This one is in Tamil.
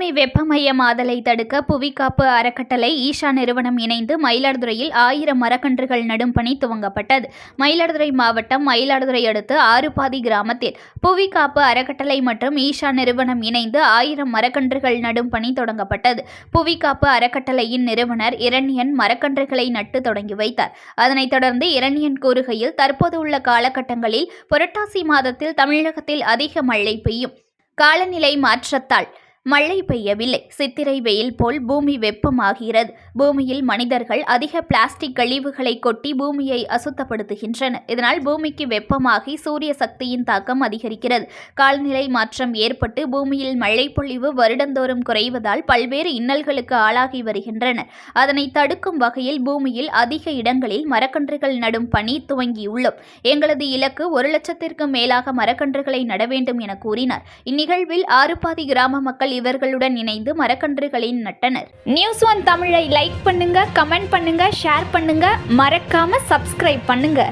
பூமி வெப்பமயமாதலை தடுக்க புவிகாப்பு அறக்கட்டளை ஈஷா நிறுவனம் இணைந்து மயிலாடுதுறையில் 1000 மரக்கன்றுகள் நடும் பணி துவங்கப்பட்டது. மயிலாடுதுறை மாவட்டம் மயிலாடுதுறை அடுத்த ஆறுபாதி கிராமத்தில் புவிகாப்பு அறக்கட்டளை மற்றும் ஈஷா நிறுவனம் இணைந்து 1000 மரக்கன்றுகள் நடும் பணி தொடங்கப்பட்டது. புவிகாப்பு அறக்கட்டளையின் நிறுவனர் இரணியன் மரக்கன்றுகளை நட்டு தொடங்கி வைத்தார். அதனைத் தொடர்ந்து இரணியன் கூறுகையில், தற்போது உள்ள காலகட்டங்களில் புரட்டாசி மாதத்தில் தமிழகத்தில் அதிக மழை பெய்யும். காலநிலை மாற்றத்தால் மழை பெய்யவில்லை. சித்திரை வெயில் போல் பூமி வெப்பமாகிறது. பூமியில் மனிதர்கள் அதிக பிளாஸ்டிக் கழிவுகளை கொட்டி பூமியை அசுத்தப்படுத்துகின்றனர். இதனால் பூமிக்கு வெப்பமாகி சூரிய சக்தியின் தாக்கம் அதிகரிக்கிறது. காலநிலை மாற்றம் ஏற்பட்டு பூமியில் மழை பொழிவு வருடந்தோறும் குறைவதால் பல்வேறு இன்னல்களுக்கு ஆளாகி வருகின்றனர். அதனை தடுக்கும் வகையில் பூமியில் அதிக இடங்களில் மரக்கன்றுகள் நடும் பணி துவங்கியுள்ளோம். எங்களது இலக்கு 1,00,000க்கும் மேலாக மரக்கன்றுகளை நட வேண்டும் என கூறினார். இந்நிகழ்வில் ஆறுபாதி கிராம மக்கள் இவர்களுடன் இணைந்து மரக்கன்றுகளை நட்டனர். நியூஸ்1 தமிழை லைக் பண்ணுங்க, கமெண்ட் பண்ணுங்க, ஷேர் பண்ணுங்க, மறக்காம சப்ஸ்கிரைப் பண்ணுங்க.